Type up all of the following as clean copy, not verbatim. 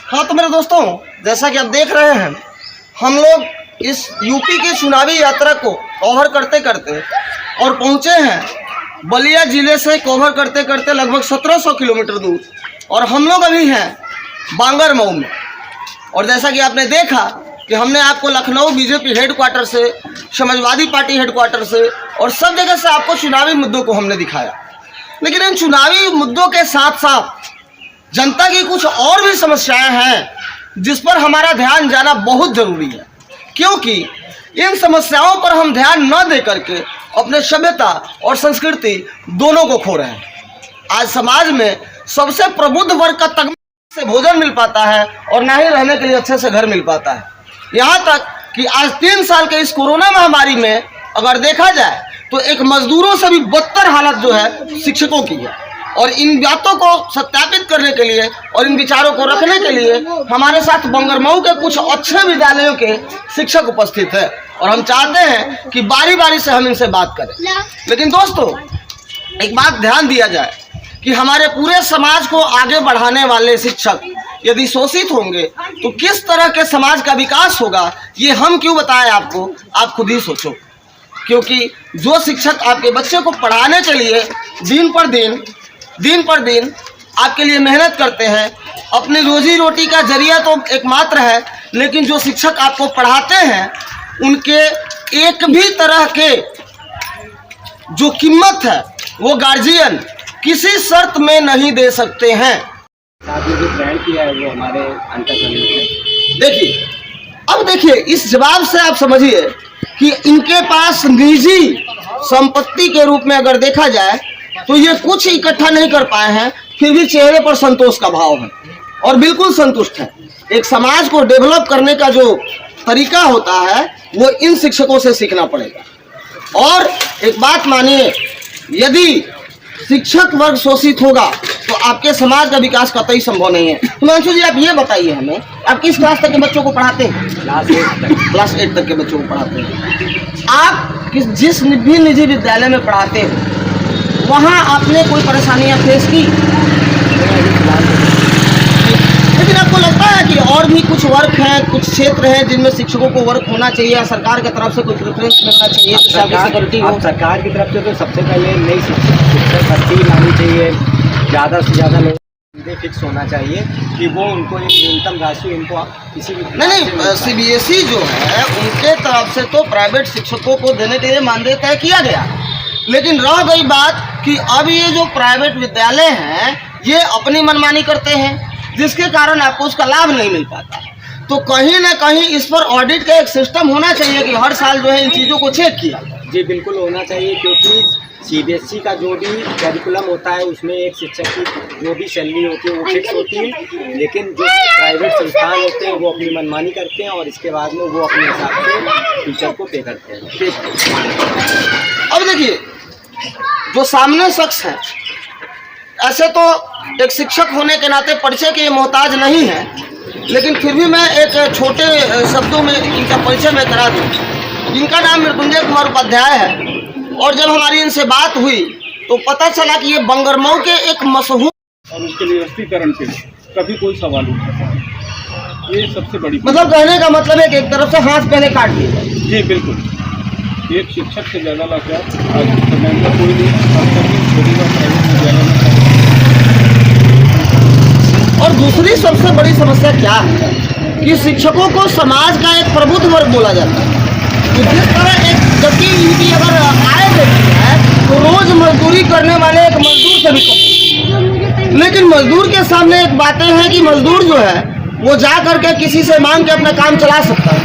हाँ तो मेरे दोस्तों, जैसा कि आप देख रहे हैं, हम लोग इस यूपी की चुनावी यात्रा को कवर करते करते और पहुँचे हैं बलिया ज़िले से कवर करते करते लगभग 1700 किलोमीटर दूर, और हम लोग अभी हैं बांगर मऊ में। और जैसा कि आपने देखा कि हमने आपको लखनऊ बीजेपी हेडक्वार्टर से, समाजवादी पार्टी हेडक्वार्टर से और सब जगह से आपको चुनावी मुद्दों को हमने दिखाया, लेकिन इन चुनावी मुद्दों के साथ साथ जनता की कुछ और भी समस्याएं हैं जिस पर हमारा ध्यान जाना बहुत ज़रूरी है, क्योंकि इन समस्याओं पर हम ध्यान न दे करके अपने सभ्यता और संस्कृति दोनों को खो रहे हैं। आज समाज में सबसे प्रबुद्ध वर्ग का तक से भोजन मिल पाता है और ना ही रहने के लिए अच्छे से घर मिल पाता है। यहाँ तक कि आज 3 साल के इस कोरोना महामारी में अगर देखा जाए तो एक मजदूरों से भी बदतर हालत जो है शिक्षकों की है। और इन बातों को सत्यापित करने के लिए और इन विचारों को रखने के लिए हमारे साथ बांगर मऊ के कुछ अच्छे विद्यालयों के शिक्षक उपस्थित है, और हम चाहते हैं कि बारी बारी से हम इनसे बात करें। लेकिन दोस्तों, एक बात ध्यान दिया जाए कि हमारे पूरे समाज को आगे बढ़ाने वाले शिक्षक यदि शोषित होंगे तो किस तरह के समाज का विकास होगा, ये हम क्यों बताएं आपको, आप खुद ही सोचो। क्योंकि जो शिक्षक आपके बच्चे को पढ़ाने के लिए दिन पर दिन आपके लिए मेहनत करते हैं, अपनी रोजी रोटी का जरिया तो एकमात्र है, लेकिन जो शिक्षक आपको पढ़ाते हैं उनके एक भी तरह के जो कीमत है वो गार्जियन किसी शर्त में नहीं दे सकते हैं। आपने जो ट्रेंड किया है वो हमारे देखिए, इस जवाब से आप समझिए कि इनके पास निजी संपत्ति के रूप में अगर देखा जाए तो ये कुछ इकट्ठा नहीं कर पाए हैं, फिर भी चेहरे पर संतोष का भाव है और बिल्कुल संतुष्ट है। एक समाज को डेवलप करने का जो तरीका होता है वो इन शिक्षकों से सीखना पड़ेगा। और एक बात मानिए, यदि शिक्षक वर्ग शोषित होगा तो आपके समाज का विकास कतई संभव नहीं है। हिमांशु जी, आप ये बताइए हमें, आप किस क्लास तक के बच्चों को पढ़ाते हैं? क्लास 8 तक के बच्चों को पढ़ाते हैं। आप जिस भी निजी विद्यालय में पढ़ाते हैं वहाँ आपने कोई परेशानियाँ फेस की? लेकिन आपको लगता है कि और भी कुछ वर्ग हैं, कुछ क्षेत्र हैं जिनमें शिक्षकों को वर्क होना चाहिए, सरकार की तरफ से कोई प्रेफरेंस मिलना चाहिए? सरकार की तरफ से तो सबसे पहले नई शिक्षक भर्ती लानी चाहिए, ज़्यादा से ज़्यादा लोग फिक्स होना चाहिए कि वो उनको एक न्यूनतम राशि उनको किसी भी नहीं, CBSE जो है उनके तरफ से तो प्राइवेट शिक्षकों को देने के लिए मानदेय तय किया गया, लेकिन रह गई बात कि अब ये जो प्राइवेट विद्यालय हैं ये अपनी मनमानी करते हैं, जिसके कारण आपको उसका लाभ नहीं मिल पाता। तो कहीं ना कहीं इस पर ऑडिट का एक सिस्टम होना चाहिए कि हर साल जो है इन चीज़ों को चेक किया। जी बिल्कुल होना चाहिए, क्योंकि CBSE का जो भी करिकुलम होता है उसमें एक शिक्षक की जो भी सैलरी होती है वो फिक्स होती है, लेकिन जो प्राइवेट संस्थान होते हैं वो अपनी मनमानी करते हैं और इसके बाद में वो अपने हिसाब से टीचर को पे करते हैं। अब देखिए, जो सामने शख्स है, ऐसे तो एक शिक्षक होने के नाते परिचय के मोहताज नहीं है, लेकिन फिर भी मैं एक छोटे शब्दों में इनका परिचय मैं करा दूँ। इनका नाम मृत्युंजय कुमार उपाध्याय है, और जब हमारी इनसे बात हुई तो पता चला कि ये बांगर मऊ के एक मशहूर और उसके निरस्तीकरण पे कभी कोई सवाल उठा, ये सबसे बड़ी मतलब कहने का मतलब है कि एक तरफ से हाथ पहले काट दिए। जी बिल्कुल, एक शिक्षक से ज़्यादा लाचार आज समय में कोई नहीं, प्राइवेट विद्यालय में। और दूसरी सबसे बड़ी समस्या क्या है कि शिक्षकों को समाज का एक प्रबुद्ध वर्ग बोला जाता है। तो जिस तरह एक जबकि इनकी अगर आय देखी है तो रोज मजदूरी करने वाले एक मजदूर से भी कम, लेकिन मजदूर के सामने एक बातें हैं कि मजदूर जो है वो जा करके किसी से मांग के अपना काम चला सकता है,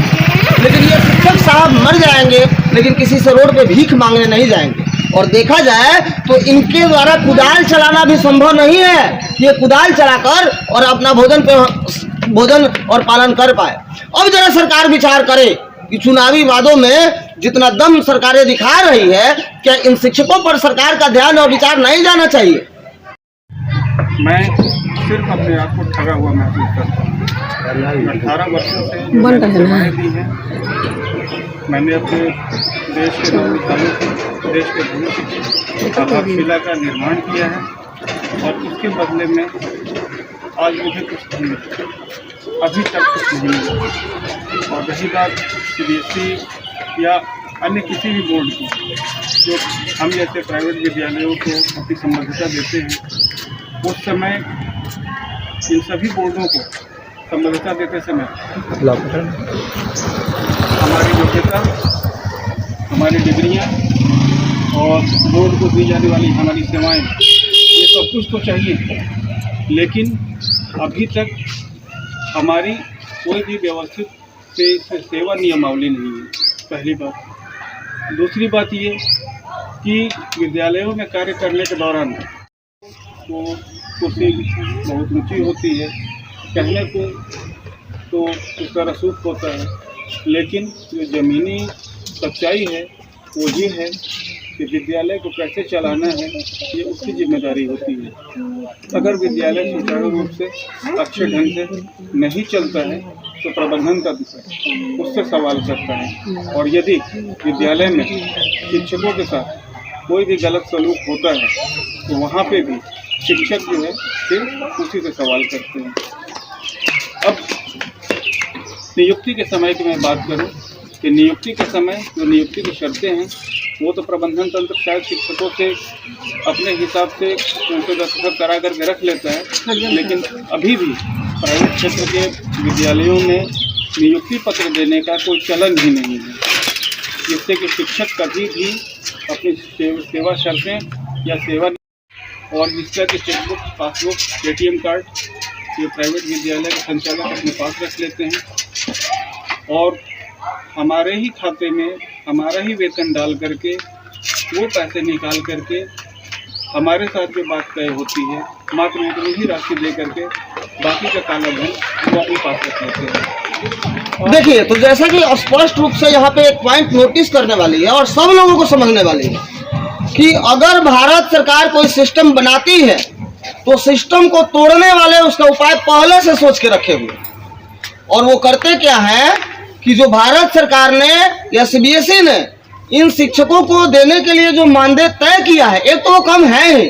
लेकिन ये शिक्षक साहब मर जाएंगे लेकिन किसी से रोड पे भीख मांगने नहीं जाएंगे। और देखा जाए तो इनके द्वारा कुदाल चलाना भी संभव नहीं है, ये कुदाल चलाकर और अपना भोजन और पालन कर पाए। अब जरा सरकार विचार करे कि चुनावी वादों में जितना दम सरकारें दिखा रही है, क्या इन शिक्षकों पर सरकार का ध्यान और विचार नहीं जाना चाहिए? मैं सिर्फ अपने आप को ठगा हुआ महसूस करता हूँ। 18 वर्षों से सेवाएं दी हैं, मैंने अपने देश के विद्यालयों को, देश के भविष्य की आधारशिला का निर्माण किया है, और उसके बदले में आज मुझे कुछ नहीं मिला। अभी तक कुछ नहीं मिला। और रही बात CBSE या अन्य किसी भी बोर्ड की, जो हम जैसे प्राइवेट विद्यालयों को अपनी संबद्धता देते हैं, उस समय इन सभी बोर्डों को संबद्धता देते समय हमारी योग्यता, हमारी डिग्रियां और बोर्ड को दी जाने वाली हमारी सेवाएं, ये सब कुछ तो चाहिए, लेकिन अभी तक हमारी कोई भी व्यवस्थित सेवा नियमावली नहीं है, पहली बात। दूसरी बात ये कि विद्यालयों में कार्य करने के दौरान तो कुर्सी बहुत ऊँची होती है, कहने को तो उसका रसूख होता है, लेकिन जो ज़मीनी सच्चाई है वो ये है कि विद्यालय को कैसे चलाना है ये उसकी जिम्मेदारी होती है। अगर विद्यालय सुचारू रूप से अच्छे ढंग से नहीं चलता है तो प्रबंधन का उससे सवाल करता है, और यदि विद्यालय में शिक्षकों के साथ कोई भी गलत सलूक होता है तो वहाँ पे भी शिक्षक जो है फिर उसी से सवाल करते हैं। अब नियुक्ति के समय की मैं बात करूं कि नियुक्ति के समय जो नियुक्ति की शर्तें हैं वो तो प्रबंधन तंत्र शायद शिक्षकों से अपने हिसाब से उनसे दस्तखत करा करके रख लेता है, लेकिन अभी भी प्राइवेट क्षेत्र के विद्यालयों में नियुक्ति पत्र देने का कोई चलन ही नहीं है, जिससे कि शिक्षक कभी भी अपनी सेवा शर्तें या सेवा और जिस तरह के चेकबुक, पासबुक, ATM कार्ड ये प्राइवेट विद्यालय के संचालक अपने पास रख लेते हैं और हमारे ही खाते में हमारा ही वेतन डाल करके वो पैसे निकाल करके हमारे साथ जो बात तय होती है मात्र उतनी ही राशि दे करके बाकी का काला धन वो अपने पास रख लेते हैं। देखिए, तो जैसा कि स्पष्ट रूप से यहाँ पे एक पॉइंट नोटिस करने वाली है और सब लोगों को समझने वाली है कि अगर भारत सरकार कोई सिस्टम बनाती है तो सिस्टम को तोड़ने वाले उसका उपाय पहले से सोच के रखे हुए, और वो करते क्या है कि जो भारत सरकार ने या CBSE ने इन शिक्षकों को देने के लिए जो मानदेय तय किया है, एक तो वो कम है ही,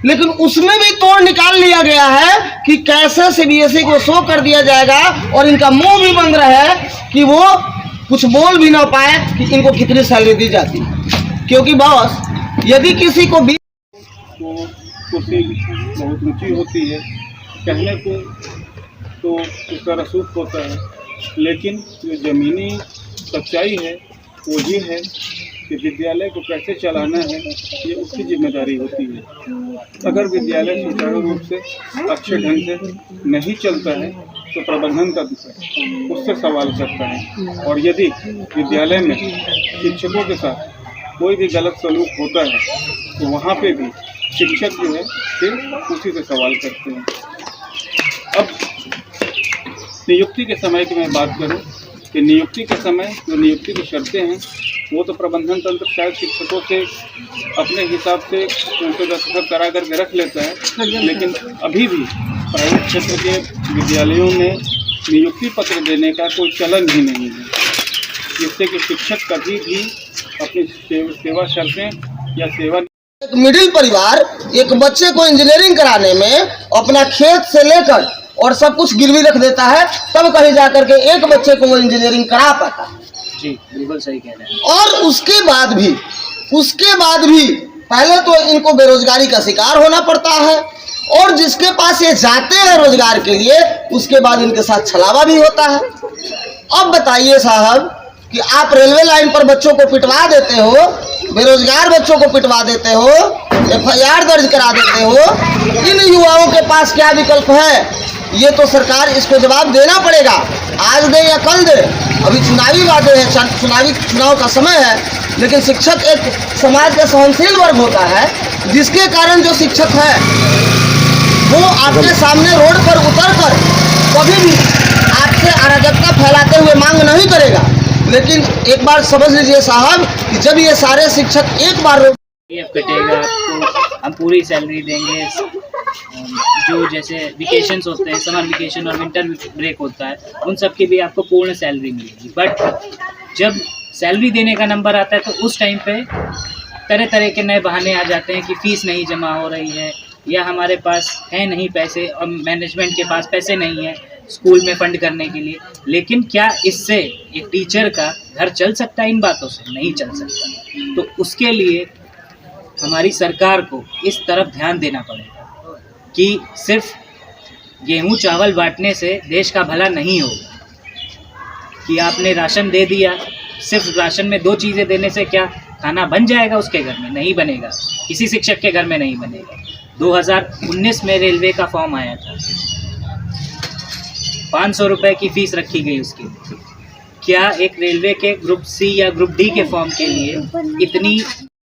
लेकिन उसमें भी तोड़ निकाल लिया गया है कि कैसे CBSE को शो कर दिया जाएगा और इनका मुंह भी बंद रहे कि वो कुछ बोल भी ना पाए कि इनको कितनी सैलरी दी जाती है। क्योंकि बॉस यदि किसी को भी तो कुर्सी बहुत ऊँची होती है, कहने को तो उसका रसूख होता है, लेकिन जो ज़मीनी सच्चाई है वो ये है कि विद्यालय को कैसे चलाना है ये उसकी जिम्मेदारी होती है। अगर विद्यालय सुचारू रूप से अच्छे ढंग से नहीं चलता है तो प्रबंधन का उससे सवाल करता है, और यदि विद्यालय में शिक्षकों के साथ कोई भी गलत सलूक होता है तो वहाँ पे भी शिक्षक जो है फिर उसी से सवाल करते हैं। अब नियुक्ति के समय की मैं बात करूं कि नियुक्ति के समय जो नियुक्ति की शर्तें हैं वो तो प्रबंधन तंत्र शायद शिक्षकों से अपने हिसाब से उनसे दस्तखत करा करके रख लेता है, लेकिन अभी भी प्राइवेट क्षेत्र के विद्यालयों में नियुक्ति पत्र देने का कोई चलन ही नहीं है, जिससे कि शिक्षक कभी भी अपनी सेवा शर्तें या सेवा। एक मिडिल परिवार एक बच्चे को इंजीनियरिंग कराने में अपना खेत से लेकर और सब कुछ गिरवी रख देता है, तब कहीं जाकर के एक बच्चे को वो इंजीनियरिंग करा पाता है। जी बिल्कुल सही कह रहे हैं। और उसके बाद भी पहले तो इनको बेरोजगारी का शिकार होना पड़ता है, और जिसके पास ये जाते हैं रोजगार के लिए उसके बाद इनके साथ छलावा भी होता है। अब बताइए साहब कि आप रेलवे लाइन पर बच्चों को पिटवा देते हो, बेरोजगार बच्चों को पिटवा देते हो, FIR दर्ज करा देते हो, इन युवाओं के पास क्या विकल्प है? ये तो सरकार इसको जवाब देना पड़ेगा, आज दे या कल दे। अभी चुनावी वादे हैं, चुनाव का समय है, लेकिन शिक्षक एक समाज का सहनशील वर्ग होता है, जिसके कारण जो शिक्षक है वो आपके सामने रोड पर उतरकर कभी भी आपसे अराजकता फैलाते हुए मांग नहीं करेगा। लेकिन एक बार समझ लीजिए साहब कि जब ये सारे शिक्षक एक बार कटेगा आपको हम पूरी सैलरी देंगे, जो जैसे वेकेशंस होते हैं, समर वेकेशन और विंटर ब्रेक होता है, उन सब की भी आपको पूर्ण सैलरी मिलेगी। बट जब सैलरी देने का नंबर आता है तो उस टाइम पे तरह तरह के नए बहाने आ जाते हैं कि फ़ीस नहीं जमा हो रही है, या हमारे पास है नहीं पैसे और मैनेजमेंट के पास पैसे नहीं है, स्कूल में फंड करने के लिए, लेकिन क्या इससे एक टीचर का घर चल सकता है? इन बातों से नहीं चल सकता। तो उसके लिए हमारी सरकार को इस तरफ ध्यान देना पड़ेगा कि सिर्फ गेहूं चावल बांटने से देश का भला नहीं होगा। कि आपने राशन दे दिया, सिर्फ राशन में 2 चीज़ें देने से क्या खाना बन जाएगा उसके घर में? नहीं बनेगा, किसी शिक्षक के घर में नहीं बनेगा। 2019 में रेलवे का फॉर्म आया था, 500 रुपये की फ़ीस रखी गई उसकी। क्या एक रेलवे के ग्रुप सी या ग्रुप डी के फॉर्म के लिए इतनी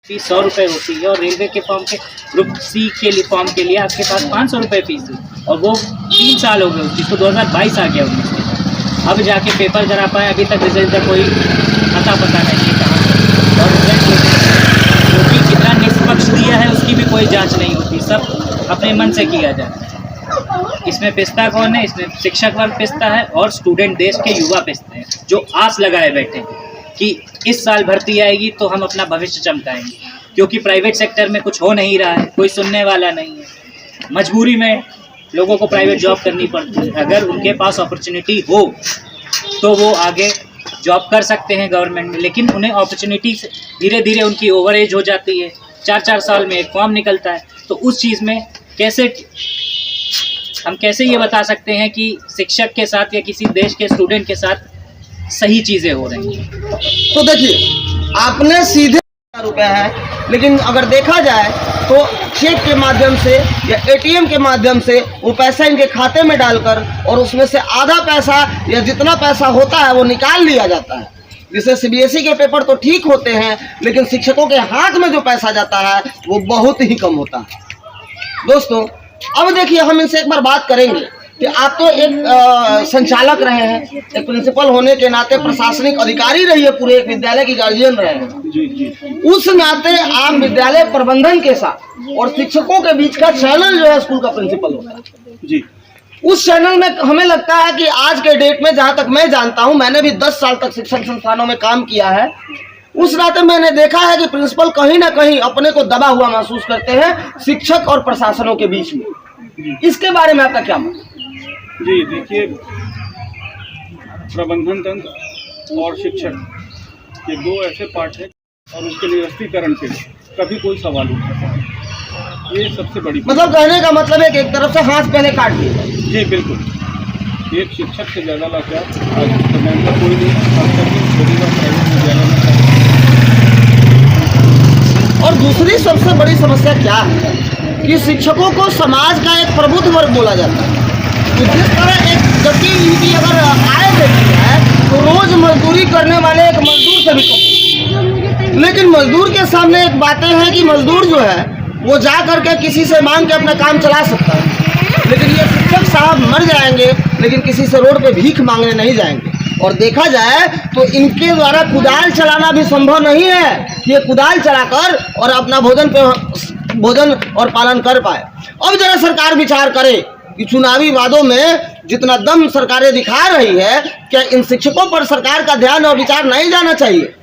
फीस 100 रुपये होती है, और रेलवे के फॉर्म के ग्रुप सी के लिए फॉर्म के लिए आपके पास 500 रुपये फीस है, और वो 3 साल हो गए उसकी, तो 2022 आ गया 19 में। अब जाके पेपर करा पाए, अभी तक रिजल्ट का कोई पता नहीं है कहाँ से, और रिजल्ट जो कि कितना निष्पक्ष दिया है उसकी भी कोई जांच नहीं होती, सब अपने मन से किया जाता है। इसमें पिसता कौन है? इसमें शिक्षक वर्ग पिसता है और स्टूडेंट, देश के युवा पिसते हैं, जो आस लगाए बैठे हैं कि इस साल भर्ती आएगी तो हम अपना भविष्य चमकाएंगे। क्योंकि प्राइवेट सेक्टर में कुछ हो नहीं रहा है, कोई सुनने वाला नहीं है, मजबूरी में लोगों को प्राइवेट जॉब करनी पड़ती है। अगर उनके पास अपॉर्चुनिटी हो तो वो आगे जॉब कर सकते हैं गवर्नमेंट में, लेकिन उन्हें अपॉर्चुनिटी धीरे धीरे उनकी ओवर एज हो जाती है, 4-4 साल में एक फॉर्म निकलता है। तो उस चीज़ में कैसे ये बता सकते हैं कि शिक्षक के साथ या किसी देश के स्टूडेंट के साथ सही चीज़ें हो रही हैं? तो देखिए, आपने सीधे रुपए है, लेकिन अगर देखा जाए तो चेक के माध्यम से या एटीएम के माध्यम से वो पैसा इनके खाते में डालकर और उसमें से आधा पैसा या जितना पैसा होता है वो निकाल लिया जाता है। जैसे सीबीएसई के पेपर तो ठीक होते हैं, लेकिन शिक्षकों के हाथ में जो पैसा जाता है वो बहुत ही कम होता है। दोस्तों, अब देखिए, हम इनसे एक बार बात करेंगे कि आप तो एक संचालक रहे हैं, एक प्रिंसिपल होने के नाते प्रशासनिक अधिकारी रही है, पूरे एक विद्यालय की गार्जियन रहे हैं। जी जी। उस नाते आप विद्यालय प्रबंधन के साथ और शिक्षकों के बीच का चैनल जो है स्कूल का प्रिंसिपल होता है जी। उस चैनल में हमें लगता है कि आज के डेट में, जहाँ तक मैं जानता हूँ, मैंने भी 10 साल तक शिक्षण संस्थानों में काम किया है, उस नाते मैंने देखा है कि प्रिंसिपल कहीं ना कहीं अपने को दबा हुआ महसूस करते हैं शिक्षक और प्रशासनों के बीच में। इसके बारे में आपका क्या मत? जी देखिए, प्रबंधन तंत्र और शिक्षक ये 2 ऐसे पार्ट हैं, और उसके निरस्तीकरण पे कभी कोई सवाल उठता है, ये सबसे बड़ी मतलब कहने का मतलब है कि एक तरफ से हाथ पहले काट दिए। जी बिल्कुल। एक शिक्षक से ज़्यादा लाचार आज के समय में कोई नहीं, खास करके छोटी व प्राइवेट विद्यालय में। और दूसरी सबसे बड़ी समस्या क्या है कि शिक्षकों को समाज का एक प्रबुद्ध वर्ग बोला जाता है। तो जिस तरह एक गतिविधि अगर आय देती है तो रोज मजदूरी करने वाले एक मजदूर से भी कम, लेकिन मजदूर के सामने एक बातें हैं कि मजदूर जो है वो जा करके किसी से मांग के अपना काम चला सकता है, लेकिन ये शिक्षक साहब मर जाएंगे लेकिन किसी से रोड पे भीख मांगने नहीं जाएंगे। और देखा जाए तो इनके द्वारा कुदाल चलाना भी संभव नहीं है कि ये कुदाल चलाकर और अपना भोजन और पालन कर पाए। अब जरा सरकार विचार करे कि चुनावी वादों में जितना दम सरकारें दिखा रही है, क्या इन शिक्षकों पर सरकार का ध्यान और विचार नहीं जाना चाहिए?